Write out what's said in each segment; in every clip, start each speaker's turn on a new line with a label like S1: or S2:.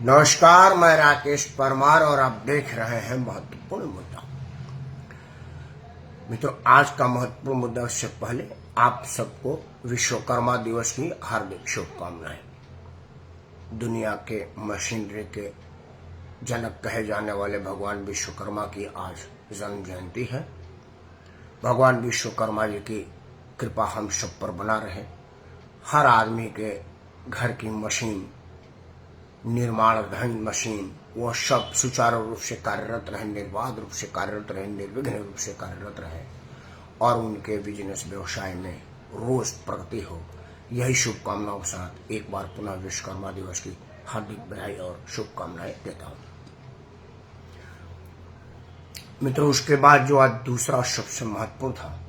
S1: नमस्कार, मैं राकेश परमार और आप देख रहे हैं महत्वपूर्ण मुद्दा। मित्रों, आज का महत्वपूर्ण मुद्दा से पहले आप सबको विश्वकर्मा दिवस की हार्दिक शुभकामनाएं। दुनिया के मशीनरी के जनक कहे जाने वाले भगवान विश्वकर्मा की आज जन्म जयंती है। भगवान विश्वकर्मा जी की कृपा हम सब पर बना रहे। हर आदमी के घर की मशीन, निर्माण धन मशीन, वो सब सुचारू रूप से कार्यरत रहे, निर्बाध रूप से कार्यरत रहे, निर्विघ्न रूप से कार्यरत रहे और उनके बिजनेस व्यवसाय में रोज प्रगति हो। यही शुभकामनाओं के साथ एक बार पुनः विश्वकर्मा दिवस की हार्दिक बधाई और शुभकामनाएं देता हूं। मित्रों, उसके बाद जो आज दूसरा सबसे महत्वपूर्ण था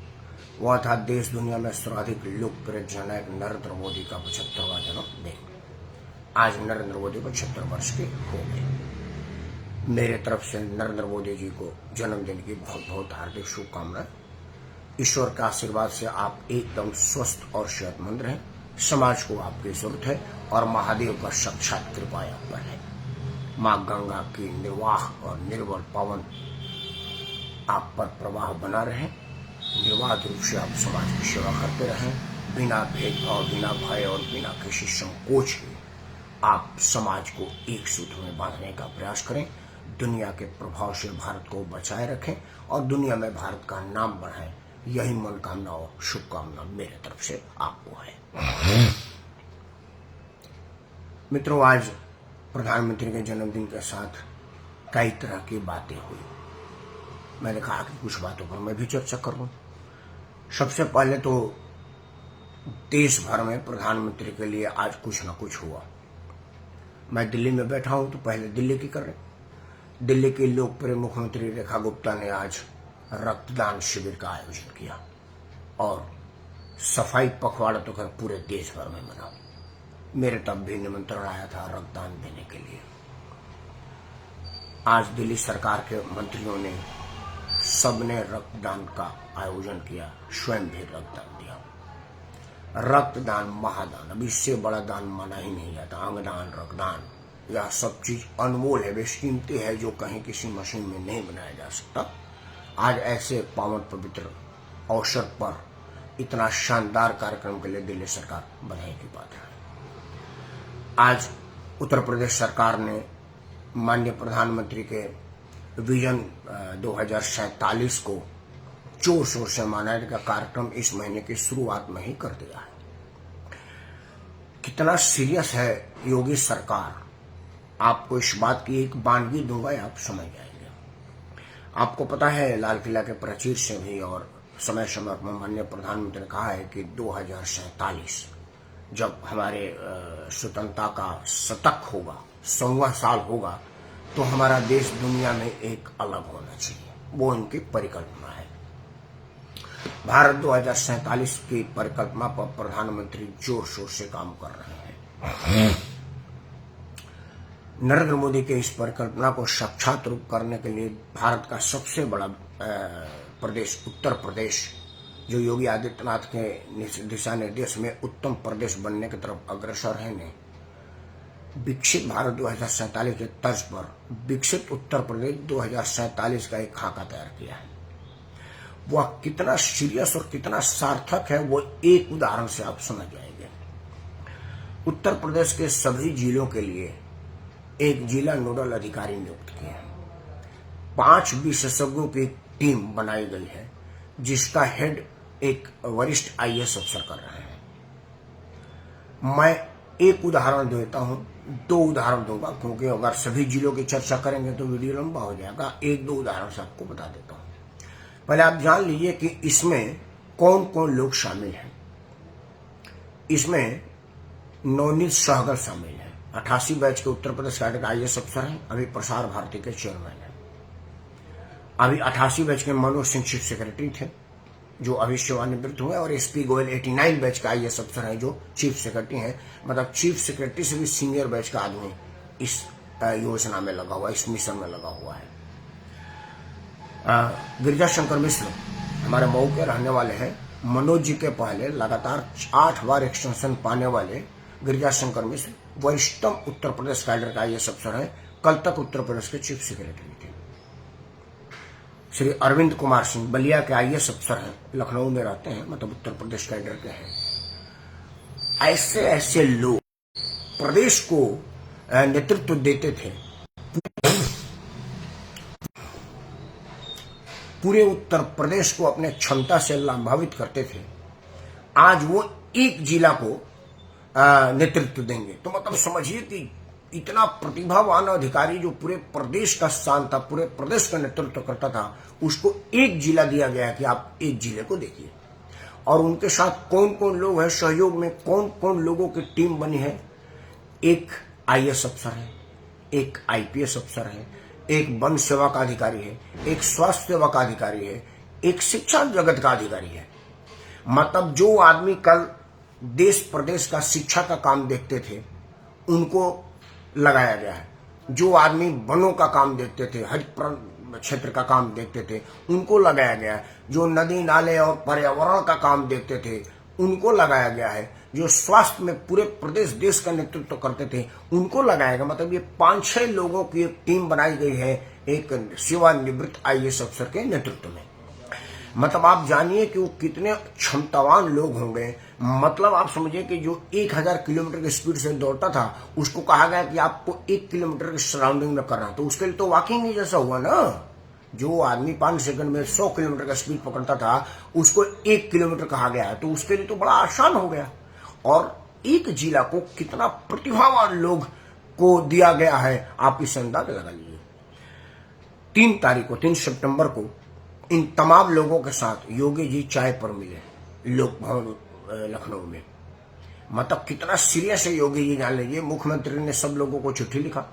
S1: वह था देश दुनिया में सर्वाधिक लोकप्रिय जननायक नरेंद्र मोदी का 75वां जन्मदिन। आज नरेंद्र मोदी 75 वर्ष के हो गए। मेरे तरफ से नरेंद्र मोदी जी को जन्मदिन की बहुत बहुत हार्दिक शुभकामनाएं। ईश्वर के आशीर्वाद से आप एकदम स्वस्थ और सेहतमंद रहें। समाज को आपकी जरूरत है और महादेव का साक्षात कृपा आप पर है। माँ गंगा की निर्वाह और निर्मल पवन आप पर प्रवाह बना रहे। निर्बाध रूप से आप समाज की सेवा करते रहें, बिना भेदभाव, बिना भय और बिना किसी संकोच के आप समाज को एक सूत्र में बांधने का प्रयास करें। दुनिया के प्रभाव से भारत को बचाए रखें और दुनिया में भारत का नाम बढ़ाएं। यही मनोकामना और शुभकामना मेरे तरफ से आपको है। मित्रों, आज प्रधानमंत्री के जन्मदिन के साथ कई तरह की बातें हुई। मैंने कहा कि कुछ बातों पर मैं भी चर्चा करूं। सबसे पहले तो देश भर में प्रधानमंत्री के लिए आज कुछ न कुछ हुआ। मैं दिल्ली में बैठा हूं तो पहले दिल्ली की करें। दिल्ली की लोकप्रिय मुख्यमंत्री रेखा गुप्ता ने आज रक्तदान शिविर का आयोजन किया और सफाई पखवाड़ा तो कर पूरे देश भर में मना। मेरे तब भी निमंत्रण आया था रक्तदान देने के लिए। आज दिल्ली सरकार के मंत्रियों ने सबने रक्तदान का आयोजन किया, स्वयं भी रक्तदान दिया। रक्तदान महादान, अब इससे बड़ा दान माना ही नहीं जाता। अंगदान, रक्तदान, यह सब चीज अनमोल है, बेशकीमती है, जो कहीं किसी मशीन में नहीं बनाया जा सकता। आज ऐसे पावन पवित्र अवसर पर इतना शानदार कार्यक्रम के लिए दिल्ली सरकार बधाई की पात्र है। आज उत्तर प्रदेश सरकार ने माननीय प्रधानमंत्री के विजन 2047 को जोर शोर से मनाने का कार्यक्रम इस महीने की शुरुआत में ही कर दिया है। कितना सीरियस है योगी सरकार, आपको इस बात की एक बानगी दूंगा, आप समझ जाएंगे। आपको पता है, लाल किला के प्राचीर से भी और समय समय पर माननीय प्रधानमंत्री ने कहा है कि 2047 जब हमारे स्वतंत्रता का शतक होगा, 100वां साल होगा, तो हमारा देश दुनिया में एक अलग होना चाहिए। वो उनकी परिकल्पना है। भारत 2047 की परिकल्पना पर प्रधानमंत्री जोर शोर से काम कर रहे हैं। नरेंद्र मोदी के इस परिकल्पना को साक्षात रूप करने के लिए भारत का सबसे बड़ा प्रदेश उत्तर प्रदेश, जो योगी आदित्यनाथ के दिशा निर्देश में उत्तम प्रदेश बनने की तरफ अग्रसर है, ने विकसित भारत 2047 के तर्ज पर विकसित उत्तर प्रदेश 2047 का एक खाका तैयार किया है। वह कितना सीरियस और कितना सार्थक है, वो एक उदाहरण से आप समझ जाएंगे। उत्तर प्रदेश के सभी जिलों के लिए एक जिला नोडल अधिकारी नियुक्त किए हैं। 5 विशेषज्ञों की टीम बनाई गई है, जिसका हेड एक वरिष्ठ IAS अफसर कर रहे हैं। मैं एक उदाहरण देता हूं, 2 उदाहरण दूंगा, क्योंकि अगर सभी जिलों की चर्चा करेंगे तो वीडियो लंबा हो जाएगा। 1-2 उदाहरण से आपको बता देता हूं। पहले आप जान लीजिए कि इसमें कौन कौन लोग शामिल हैं। इसमें नवनीत सहगल शामिल है, 88 बैच के उत्तर प्रदेश कैडर IAS अफसर हैं, अभी प्रसार भारती के चेयरमैन हैं। अभी 88 बैच के मनोज सिंह चीफ सेक्रेटरी थे, जो अभी सेवानिवृत्त हुए, और SP गोयल 89 बैच का IAS अफसर है, जो चीफ सेक्रेटरी हैं। मतलब चीफ सेक्रेटरी से भी सीनियर बैच का आदमी इस योजना में लगा हुआ, इस मिशन में लगा हुआ है। गिरिजा शंकर मिश्र हमारे मऊ के रहने वाले हैं। मनोज जी के पहले लगातार 8 बार एक्सटेंशन पाने वाले गिरिजा शंकर मिश्र वरिष्ठतम उत्तर प्रदेश कैडर का आईएएस अफसर है, कल तक उत्तर प्रदेश के चीफ सेक्रेटरी थे। श्री अरविंद कुमार सिंह बलिया के आईएएस अफसर हैं, लखनऊ में रहते हैं, मतलब उत्तर प्रदेश कैडर के हैं। ऐसे ऐसे लोग प्रदेश को नेतृत्व देते थे, पूरे उत्तर प्रदेश को अपने क्षमता से लाभान्वित करते थे। आज वो एक जिला को नेतृत्व देंगे, तो मतलब समझिए कि इतना प्रतिभावान अधिकारी जो पूरे प्रदेश का स्थान था, पूरे प्रदेश का नेतृत्व करता था, उसको एक जिला दिया गया कि आप एक जिले को देखिए। और उनके साथ कौन कौन लोग हैं, सहयोग में कौन कौन लोगों की टीम बनी है। एक आईएएस अफसर है, एक आईपीएस अफसर है, एक वन सेवा का अधिकारी है, एक स्वास्थ्य सेवा का अधिकारी है, एक शिक्षा जगत का अधिकारी है। मतलब जो आदमी कल देश प्रदेश का शिक्षा का काम देखते थे उनको लगाया गया है, जो आदमी वनों का काम देखते थे, हरित क्षेत्र का काम देखते थे उनको लगाया गया है, जो नदी नाले और पर्यावरण का काम देखते थे उनको लगाया गया है, जो स्वास्थ्य में पूरे प्रदेश देश का नेतृत्व करते थे उनको लगाया गया। मतलब ये 5-6 लोगों की एक टीम बनाई गई है एक सेवानिवृत्त आईएएस अफसर के नेतृत्व में। मतलब आप जानिए कि वो कितने क्षमतावान लोग होंगे। मतलब आप समझिए कि जो 1000 किलोमीटर की स्पीड से दौड़ता था उसको कहा गया कि आपको 1 किलोमीटर की सराउंडिंग में करना, तो उसके लिए तो वॉकिंग ही जैसा हुआ ना। जो आदमी 5 सेकंड में 100 किलोमीटर का स्पीड पकड़ता था उसको 1 किलोमीटर कहा गया है, तो उसके लिए तो बड़ा आसान हो गया। और एक जिला को कितना प्रतिभावान लोग को दिया गया है, आप इस अंदाज लगा लीजिए। 3 तारीख को 3 सितंबर को इन तमाम लोगों के साथ योगी जी चाय पर मिले लोक भवन लखनऊ में। मतलब कितना सीरियस है योगी जी, जान लीजिए। मुख्यमंत्री ने सब लोगों को चिट्ठी लिखा,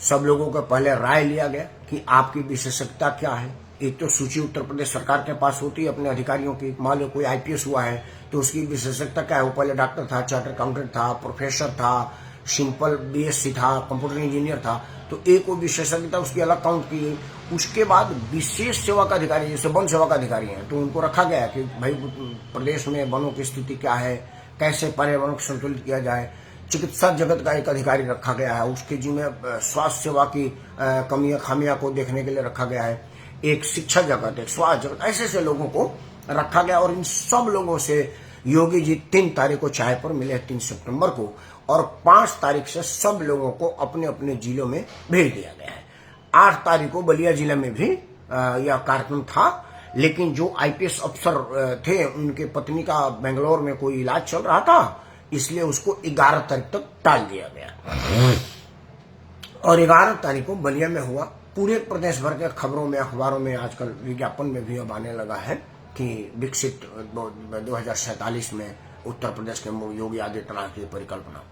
S1: सब लोगों का पहले राय लिया गया कि आपकी विशेषज्ञता क्या है। एक तो सूची उत्तर प्रदेश सरकार के पास होती है अपने अधिकारियों की। मान लो कोई आईपीएस हुआ है तो उसकी विशेषज्ञता क्या है। वो पहले डॉक्टर था, चार्टर्ड अकाउंटेंट था, प्रोफेसर था, सिंपल बीएससी था, कंप्यूटर इंजीनियर था, तो एक वो विशेषज्ञता उसकी अलग काउंट की गई। उसके बाद विशेष सेवा का अधिकारी, जैसे वन सेवा का अधिकारी है, तो उनको रखा गया कि भाई प्रदेश में वनों की स्थिति क्या है, कैसे पर्यावरण को संतुलित किया जाए। चिकित्सा जगत का एक अधिकारी रखा गया है, उसके जिम्मे स्वास्थ्य सेवा की कमियां खामियां को देखने के लिए रखा गया है। एक शिक्षा जगत, एक स्वास्थ्य जगत, ऐसे ऐसे लोगों को रखा गया। और इन सब लोगों से योगी जी 3 तारीख को चाय पर मिले, 3 सितंबर को, और 5 तारीख से सब लोगों को अपने अपने जिलों में भेज दिया गया है। 8 तारीख को बलिया जिले में भी यह कार्यक्रम था, लेकिन जो आईपीएस अफसर थे उनके पत्नी का बेंगलोर में कोई इलाज चल रहा था, इसलिए उसको 11 तारीख तक टाल दिया गया। और 11 तारीख को बलिया में हुआ। पूरे प्रदेश भर के खबरों में, अखबारों में, आजकल विज्ञापन में भी अब आने लगा है कि विकसित 2047 में उत्तर प्रदेश के योगी आदित्यनाथ की परिकल्पना।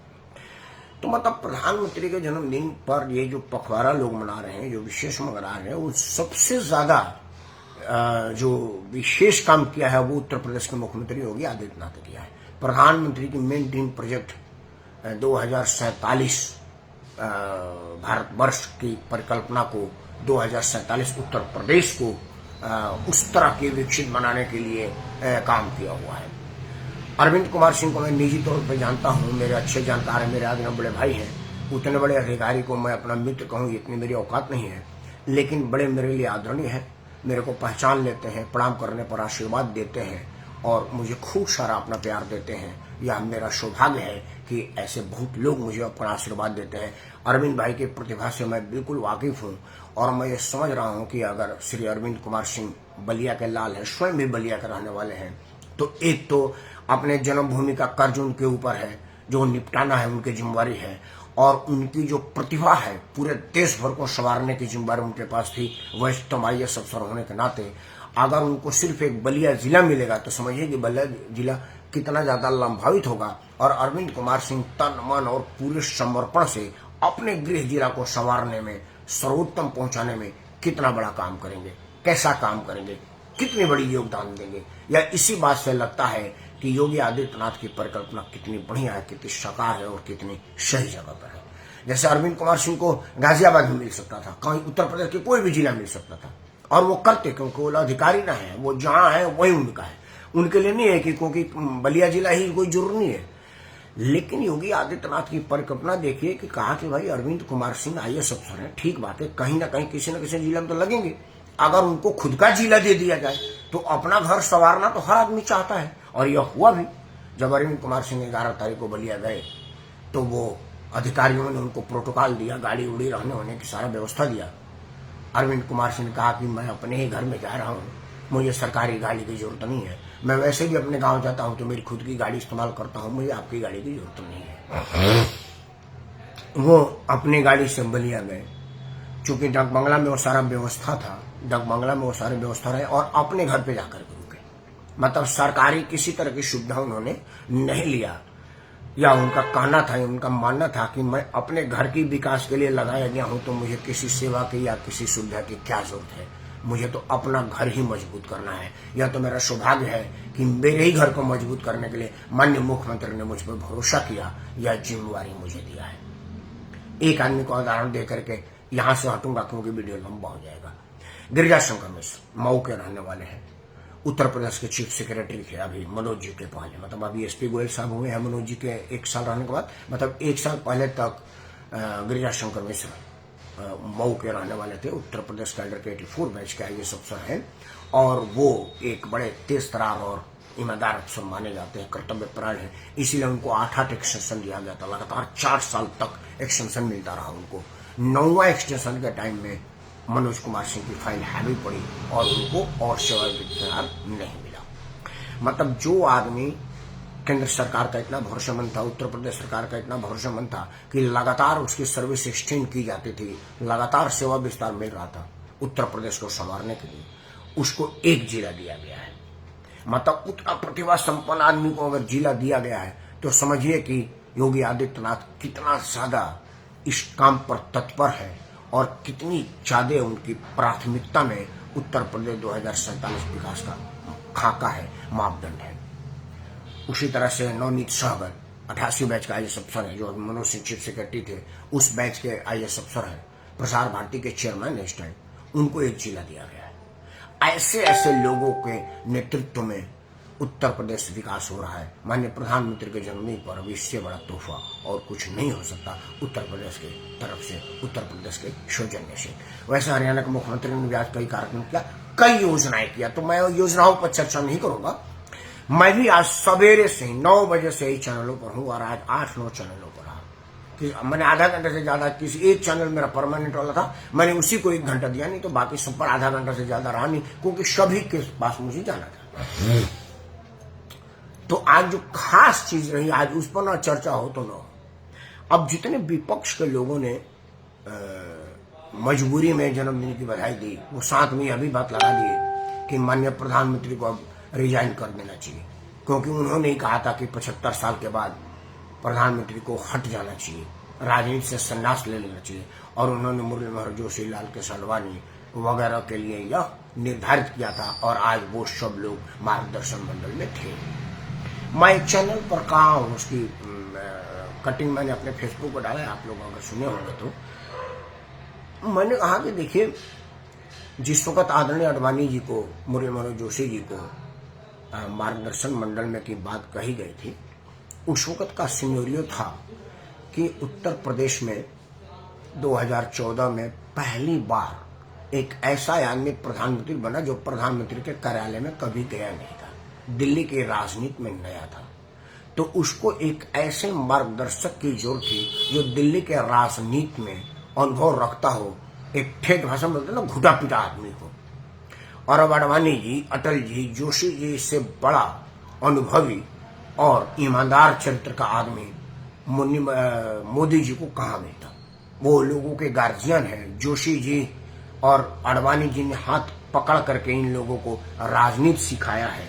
S1: तो मतलब प्रधानमंत्री के जन्मदिन पर ये जो पखवाड़ा लोग मना रहे हैं, जो विशेष मना रहे हैं, वो सबसे ज्यादा जो विशेष काम किया है वो उत्तर प्रदेश के मुख्यमंत्री योगी आदित्यनाथ ने किया है। प्रधानमंत्री की मेन ड्रीम प्रोजेक्ट 2047 भारतवर्ष की परिकल्पना को, 2047 उत्तर प्रदेश को उस तरह के विकसित बनाने के लिए काम किया हुआ है। अरविंद कुमार सिंह को मैं निजी तौर पर जानता हूँ, मेरे अच्छे जानकार हैं, मेरे आगे बड़े भाई हैं। उतने बड़े अधिकारी को मैं अपना मित्र कहूँ इतनी मेरी औकात नहीं है, लेकिन बड़े मेरे लिए आदरणीय है, मेरे को पहचान लेते हैं, प्रणाम करने पर आशीर्वाद देते हैं और मुझे खूब सारा अपना प्यार देते हैं। यह मेरा सौभाग्य है कि ऐसे बहुत लोग मुझे अपना आशीर्वाद देते हैं। अरविंद भाई की प्रतिभा से मैं बिल्कुल वाकिफ हूँ और मैं ये समझ रहा हूँ कि अगर श्री अरविंद कुमार सिंह बलिया के लाल है, स्वयं भी बलिया के रहने वाले हैं, तो एक तो अपने जन्मभूमि का कर्ज उनके ऊपर है जो निपटाना है, उनकी जिम्मेवारी है। और उनकी जो प्रतिभा है पूरे देश भर को संवारने की जिम्मेदारी उनके पास थी। वरिष्ठतम आईएएस अफसर होने के नाते अगर उनको सिर्फ एक बलिया जिला मिलेगा तो समझिए कि बलिया जिला कितना ज्यादा लाभान्वित होगा। और अरविंद कुमार सिंह तन मन और पूरे समर्पण से अपने गृह जिला को संवारने में, सर्वोत्तम पहुंचाने में कितना बड़ा काम करेंगे, कैसा काम करेंगे, कितनी बड़ी योगदान देंगे। या इसी बात से लगता है कि योगी आदित्यनाथ की परिकल्पना कितनी बढ़िया है, कितनी साकार है और कितनी सही जगह पर है। जैसे अरविंद कुमार सिंह को गाजियाबाद में मिल सकता था, कहीं उत्तर प्रदेश के कोई भी जिला मिल सकता था, और वो करते, क्योंकि वो अधिकारी ना है, वो जहां है वही उनका है। उनके लिए नहीं है कि क्योंकि बलिया जिला ही कोई जरूर नहीं है। लेकिन योगी आदित्यनाथ की परिकल्पना देखिए कि कहा कि भाई अरविंद कुमार सिंह आईएएस अफसर है, ठीक बात है, कहीं ना कहीं किसी न किसी जिला में तो लगेंगे। अगर उनको खुद का जिला दे दिया जाए तो अपना घर संवारना तो हर आदमी चाहता है, और यह हुआ भी। जब अरविंद कुमार सिंह 11 तारीख को बलिया गए तो वो अधिकारियों ने उनको प्रोटोकॉल दिया, गाड़ी उड़ी रहने होने की सारा व्यवस्था दिया। अरविंद कुमार सिंह ने कहा कि मैं अपने ही घर में जा रहा हूँ, मुझे सरकारी गाड़ी की जरूरत नहीं है, मैं वैसे भी अपने गांव जाता हूँ तो मेरी खुद की गाड़ी इस्तेमाल करता हूँ, मुझे आपकी गाड़ी की जरूरत नहीं है। वो अपनी गाड़ी से बलिया गए। चूंकि डाकबंगला में वो सारा व्यवस्था था, डाकबंगला में वो सारी व्यवस्था रहे और अपने घर पे जाकर के रुके। मतलब सरकारी किसी तरह की सुविधा उन्होंने नहीं लिया, या उनका कहना था, उनका मानना था कि मैं अपने घर की विकास के लिए लगाया गया हूं, तो मुझे किसी सेवा की या किसी सुविधा की क्या जरूरत है, मुझे तो अपना घर ही मजबूत करना है। यह तो मेरा सौभाग्य है कि मेरे ही घर को मजबूत करने के लिए माननीय मुख्यमंत्री ने मुझ पर भरोसा किया, यह जिम्मेवारी मुझे दिया है। एक आदमी को उदाहरण देकर के यहां से हटूंगा क्योंकि वीडियो लंबा हो जाएगा। गिरिजा शंकर मिश्र मऊ के रहने वाले हैं, उत्तर प्रदेश के चीफ सेक्रेटरी थे अभी मनोज जी के पहले, मतलब अभी एसपी गोयल साहब हुए हैं मनोज जी के 1 साल रहने के बाद, मतलब 1 साल पहले तक गिरिजा शंकर मिश्र मऊ के रहने वाले थे। उत्तर प्रदेश कैडर के 84 बैच के आईएएस अफसर हैं और वो एक बड़े तेज तरार और ईमानदार अफसर माने जाते हैं, कर्तव्यपरायण है, इसीलिए उनको 8 एक्सटेंशन दिया गया था। लगातार 4 साल तक एक्सटेंशन मिलता रहा उनको। 9वां एक्सटेंशन के टाइम में मनोज कुमार सिंह की फाइल हैवी पड़ी और उनको और सेवा विस्तार नहीं मिला। मतलब जो आदमी केंद्र सरकार का इतना भरोसेमंद था, उत्तर प्रदेश सरकार का इतना भरोसेमंद था कि लगातार उसकी सर्विस एक्सटेंड की जाती थी, लगातार सेवा विस्तार मिल रहा था उत्तर प्रदेश को संवारने के लिए, उसको एक जिला दिया गया है। मतलब उतना प्रतिभा संपन्न आदमी को अगर जिला दिया गया है तो समझिए कि योगी आदित्यनाथ कितना ज्यादा इस काम पर तत्पर है और कितनी ज्यादा उनकी प्राथमिकता में उत्तर प्रदेश 2047 विकास का खाका है, मापदंड है। उसी तरह से नवनीत सहगल 88 बैच का आईएएस अफसर है, जो मनोज सिंह चीफ सेक्रेटरी थे, उस बैच के आईएएस अफसर है, प्रसार भारती के चेयरमैन इस टाइम, उनको एक जिला दिया गया है। ऐसे ऐसे लोगों के नेतृत्व में उत्तर प्रदेश विकास हो रहा है। माननीय प्रधानमंत्री के जन्मदिन पर अब इससे बड़ा तोहफा और कुछ नहीं हो सकता उत्तर प्रदेश की तरफ से, उत्तर प्रदेश के सौजन्य से। वैसे हरियाणा के मुख्यमंत्री ने भी आज कई कार्यक्रम किया, कई योजनाएं किया, तो मैं योजनाओं पर चर्चा नहीं करूंगा। मैं भी आज सवेरे से 9 बजे से ही चैनलों पर हूं और आज 8-9 चैनलों पर रहा कि मैंने आधा घंटे से ज्यादा, किसी एक चैनल मेरा परमानेंट वाला था, मैंने उसी को 1 घंटा दिया, नहीं तो बाकी सब पर आधा घंटा से ज्यादा रहा नहीं, क्योंकि सभी के पास मुझे जाना था। तो आज जो खास चीज रही, आज उस पर ना चर्चा हो तो ना हो। अब जितने विपक्ष के लोगों ने मजबूरी में जन्मदिन की बधाई दी, वो साथ में अभी बात लगा दिए कि माननीय प्रधानमंत्री को अब रिजाइन कर देना चाहिए, क्योंकि उन्होंने ही कहा था कि 75 साल के बाद प्रधानमंत्री को हट जाना चाहिए, राजनीति से संन्यास ले लेना चाहिए, और उन्होंने मुरली मनोहर जोशी, लाल कृष्ण आडवाणी वगैरह के लिए यह निर्धारित किया था और आज वो सब लोग मार्गदर्शन मंडल में थे। मैं चैनल पर कहा हूँ, उसकी कटिंग मैंने अपने फेसबुक पर डाला है, आप लोग अगर सुने होंगे तो। मैंने कहा कि देखिए, जिस वक्त आदरणीय आडवाणी जी को, मुरली मनोहर जोशी जी को मार्गदर्शन मंडल में की बात कही गई थी, उस वक्त का सिनेरियो था कि उत्तर प्रदेश में 2014 में पहली बार एक ऐसा आदमी प्रधानमंत्री बना जो प्रधानमंत्री के कार्यालय में कभी गया नहीं था, दिल्ली की राजनीति में नया था। तो उसको एक ऐसे मार्गदर्शक की जरूरत थी जो दिल्ली के राजनीति में अनुभव रखता हो, एक ठेठ भाषा में बोलते ना, घुटा पिटा आदमी को। और अब आडवाणी जी, अटल जी, जोशी जी से बड़ा अनुभवी और ईमानदार चरित्र का आदमी मोदी जी को कहाँ मिलता। वो लोगों के गार्जियन हैं। जोशी जी और आडवाणी जी ने हाथ पकड़ करके इन लोगों को राजनीति सिखाया है।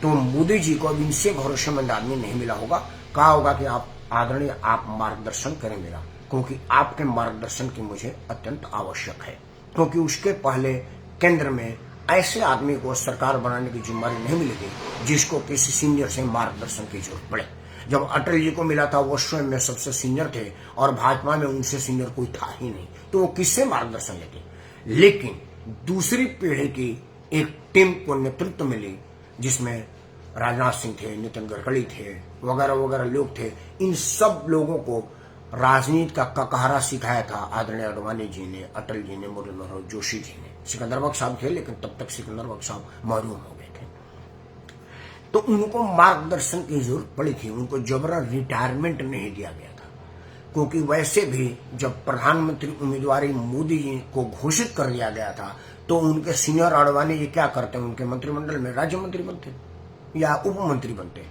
S1: तो मोदी जी को अब इनसे भरोसेमंद आदमी नहीं मिला होगा। कहा होगा कि आप आदरणीय, आप मार्गदर्शन करें मेरा, क्योंकि आपके मार्गदर्शन की मुझे अत्यंत आवश्यक है। क्योंकि उसके पहले केंद्र में ऐसे आदमी को सरकार बनाने की जिम्मेदारी नहीं मिलेगी जिसको किसी सीनियर से मार्गदर्शन की जरूरत पड़े। जब अटल जी को मिला था, वो स्वयं में सबसे सीनियर थे और भाजपा में उनसे सीनियर कोई था ही नहीं, तो वो किससे मार्गदर्शन लेते। लेकिन दूसरी पीढ़ी की एक टीम को नेतृत्व मिली, जिसमें राजनाथ सिंह थे, नितिन गडकरी थे, वगैरह वगैरह लोग थे, इन सब लोगों को राजनीति का ककहरा सिखाया था आदरणीय अडवाणी जी ने, अटल जी ने, मुरली मनोहर जोशी जी ने। सिकंदर बख्श साहब थे, लेकिन तब तक सिकंदर बख्श साहब महरूम हो गए थे। तो उनको मार्गदर्शन की जरूरत पड़ी थी, उनको जबरन रिटायरमेंट नहीं दिया गया था, क्योंकि वैसे भी जब प्रधानमंत्री उम्मीदवारी मोदी जी को घोषित कर दिया गया था तो उनके सीनियर अडवाणी जी क्या करते हैं, उनके मंत्रिमंडल में राज्य मंत्री बनते या उप मंत्री बनते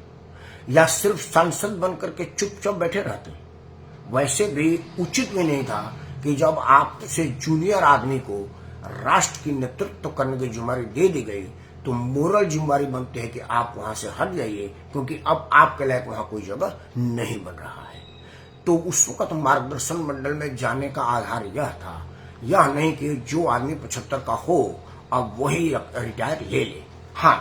S1: या सिर्फ सांसद बनकर के चुपचाप बैठे रहते। वैसे भी उचित भी नहीं था कि जब आपसे जूनियर आदमी को राष्ट्र की नेतृत्व करने की जिम्मेदारी दे दी गई तो मोरल जिम्मेदारी बनती है कि आप वहां से हट जाइए, क्योंकि अब आपके लायक वहां कोई जगह नहीं बन रहा है। तो उस वक्त मार्गदर्शन मंडल में जाने का आधार यह था, यह नहीं कि जो आदमी 75 का हो अब वही रिटायर ले ले। हाँ,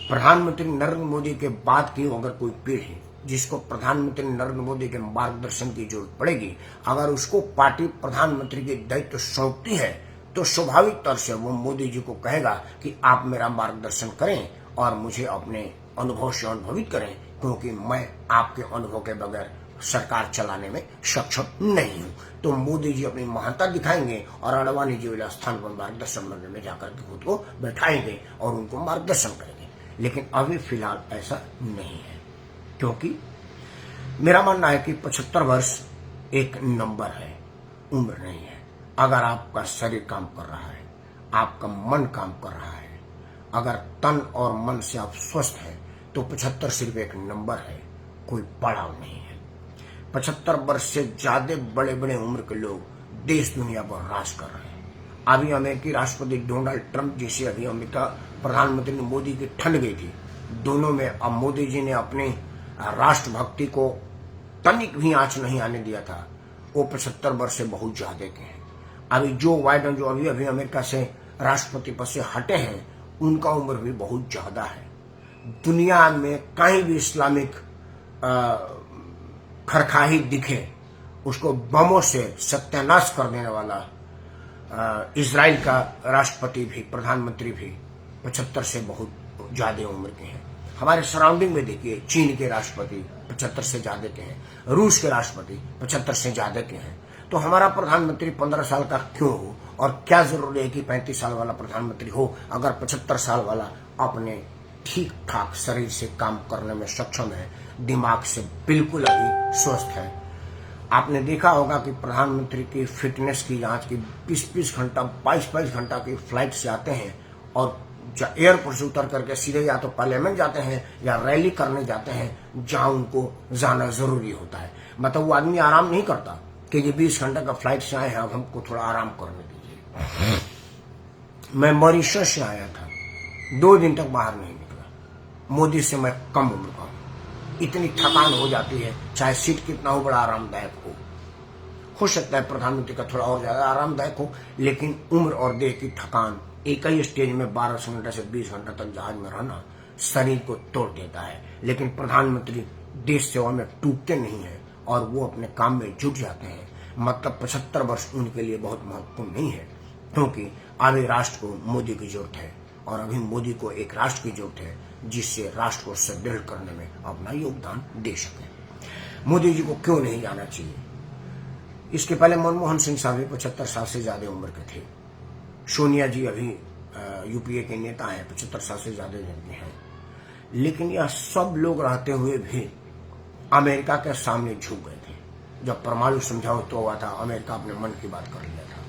S1: प्रधानमंत्री नरेंद्र मोदी के बाद की अगर कोई पीढ़ी जिसको प्रधानमंत्री नरेंद्र मोदी के मार्गदर्शन की जरूरत पड़ेगी, अगर उसको पार्टी प्रधानमंत्री की दायित्व सौंपती है तो स्वाभाविक तौर से वो मोदी जी को कहेगा कि आप मेरा मार्गदर्शन करें और मुझे अपने अनुभव से अनुभवित करें, क्योंकि मैं आपके अनुभव के बगैर सरकार चलाने में सक्षम नहीं हूं। तो मोदी जी अपनी महानता दिखाएंगे और अडवाणी जी वाले स्थान पर मार्गदर्शन मंडल में जाकर के खुद को बैठाएंगे और उनको मार्गदर्शन करेंगे। लेकिन अभी फिलहाल ऐसा नहीं है, क्योंकि मेरा मानना है कि 75 वर्ष एक नंबर है, उम्र नहीं है। अगर आपका शरीर काम कर रहा है, आपका मन काम कर रहा है, अगर तन और मन से आप स्वस्थ हैं तो 75 सिर्फ एक नंबर है, कोई पड़ाव नहीं है। 75 वर्ष से ज्यादा बड़े बड़े उम्र के लोग देश दुनिया पर राज कर रहे हैं। अभी अमेरिकी राष्ट्रपति डोनाल्ड ट्रंप जी से अभी अमेरिका प्रधानमंत्री मोदी की ठंड गई थी। दोनों में अब मोदी जी ने अपनी राष्ट्रभक्ति को तनिक भी आंच नहीं आने दिया था। वो 75 वर्ष से बहुत ज्यादा के हैं। अभी जो बाइडेन जो अभी अभी अमेरिका से राष्ट्रपति पद से हटे हैं, उनका उम्र भी बहुत ज्यादा है। दुनिया में कहीं भी इस्लामिक खरखाही दिखे, उसको बमों से सत्यानाश कर देने वाला इजराइल का राष्ट्रपति भी, प्रधानमंत्री भी 75 से बहुत ज्यादा उम्र के हैं। हमारे सराउंडिंग में देखिए, चीन के राष्ट्रपति 75 से ज्यादा के हैं, रूस के राष्ट्रपति 75 से ज्यादा के हैं। तो हमारा प्रधानमंत्री 15 साल का क्यों हो, और क्या जरूरी है कि 35 साल वाला प्रधानमंत्री हो, अगर 75 साल वाला अपने ठीक ठाक शरीर से काम करने में सक्षम है, दिमाग से बिल्कुल अभी स्वस्थ है। आपने देखा होगा कि प्रधानमंत्री की फिटनेस की जांच की 20-20 घंटा 22-22 घंटा की फ्लाइट से आते हैं और एयरपोर्ट से उतर करके सीधे या तो पार्लियामेंट जाते हैं या रैली करने जाते हैं जहां उनको जाना जरूरी होता है। मतलब वो आदमी आराम नहीं करता कि ये 20 घंटा का फ्लाइट से आए हैं, अब हमको थोड़ा आराम करने दीजिए। मैं मॉरिशस से आया था, 2 दिन तक बाहर नहीं निकला। मोदी से मैं कम उम्र का हूं। इतनी थकान हो जाती है, चाहे सीट कितना हो बड़ा आरामदायक हो सकता है प्रधानमंत्री का थोड़ा और ज्यादा आरामदायक हो, लेकिन उम्र और देह की थकान एक ही स्टेज में 12 घंटा से 20 घंटा तक जहाज में रहना शरीर को तोड़ देता है। लेकिन प्रधानमंत्री देश सेवा में टूटते नहीं है और वो अपने काम में जुट जाते हैं। मतलब 75 वर्ष उनके लिए बहुत महत्वपूर्ण नहीं है, क्योंकि अभी राष्ट्र को मोदी की जरूरत है और अभी मोदी को एक राष्ट्र की जरूरत है जिससे राष्ट्र को सुदृढ़ करने में अपना योगदान दे सके। मोदी जी को क्यों नहीं जाना चाहिए? इसके पहले मनमोहन सिंह साहब भी 75 साल से ज्यादा उम्र के थे। सोनिया जी अभी यूपीए के नेता हैं, 75 साल से ज्यादा के हैं। लेकिन यह सब लोग रहते हुए भी अमेरिका के सामने झुक गए थे। जब परमाणु समझौता हुआ था, अमेरिका अपने मन की बात कर लिया था।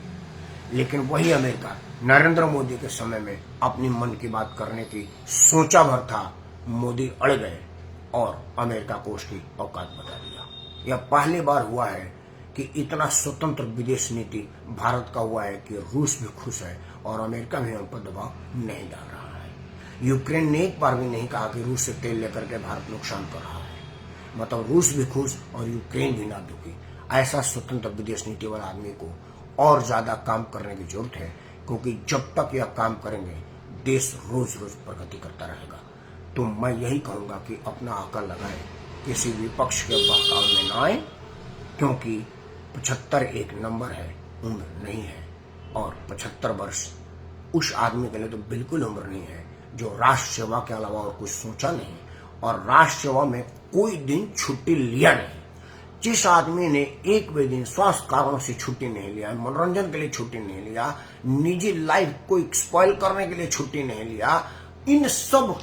S1: लेकिन वही अमेरिका नरेंद्र मोदी के समय में अपनी मन की बात करने की सोचा भर था, मोदी अड़ गए और अमेरिका को उसकी औकात बता दिया। यह पहली बार हुआ है कि इतना स्वतंत्र विदेश नीति भारत का हुआ है कि रूस भी खुश है और अमेरिका भी उन पर दबाव नहीं डाल रहा है। यूक्रेन ने एक बार भी नहीं कहा कि रूस से तेल लेकर के भारत नुकसान कर रहा है। मतलब रूस भी खुश और यूक्रेन भी ना दुखी। ऐसा स्वतंत्र विदेश नीति वाला आदमी को और ज्यादा काम करने की जरूरत है, क्योंकि जब तक यह काम करेंगे देश रोज रोज प्रगति करता रहेगा। तो मैं यही कहूंगा कि अपना अकल लगाएं, किसी विपक्ष के बहकाव में न आए, क्योंकि 75 एक नंबर है, उम्र नहीं है। और 75 वर्ष उस आदमी के लिए तो बिल्कुल उम्र नहीं है जो राष्ट्र सेवा के अलावा और कुछ सोचा नहीं और राष्ट्र सेवा में कोई दिन छुट्टी लिया नहीं। जिस आदमी ने एक भी दिन स्वास्थ्य कारणों से छुट्टी नहीं लिया, मनोरंजन के लिए छुट्टी नहीं लिया, निजी लाइफ को एक्सप्लॉइट करने के लिए छुट्टी नहीं लिया, इन सब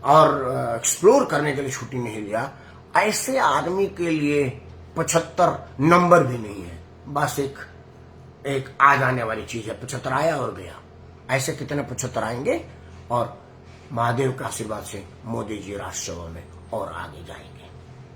S1: और एक्सप्लोर करने के लिए छुट्टी नहीं लिया, ऐसे आदमी के लिए 75 नंबर भी नहीं है। बस एक आ जाने वाली चीज है, 75 आया और गया। ऐसे कितने 75 आएंगे और महादेव के आशीर्वाद से मोदी जी राष्ट्रसभा में और आगे जाएंगे।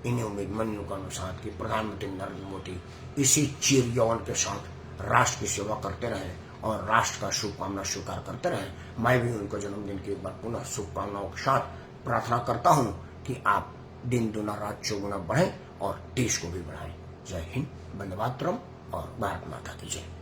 S1: इन्हीं उम्मीद मंजू के अनुसार कि प्रधानमंत्री नरेंद्र मोदी इसी चीर यौवन के साथ राष्ट्र की सेवा करते रहे और राष्ट्र का शुभकामना स्वीकार करते रहे। मैं भी उनको जन्मदिन की एक बार पुनः शुभकामनाओं के साथ प्रार्थना करता हूं कि आप दिन दुना रात चौगुना बढ़ें और देश को भी बढ़ाएं। जय हिंद, वंदे मातरम और भारत माता की जय।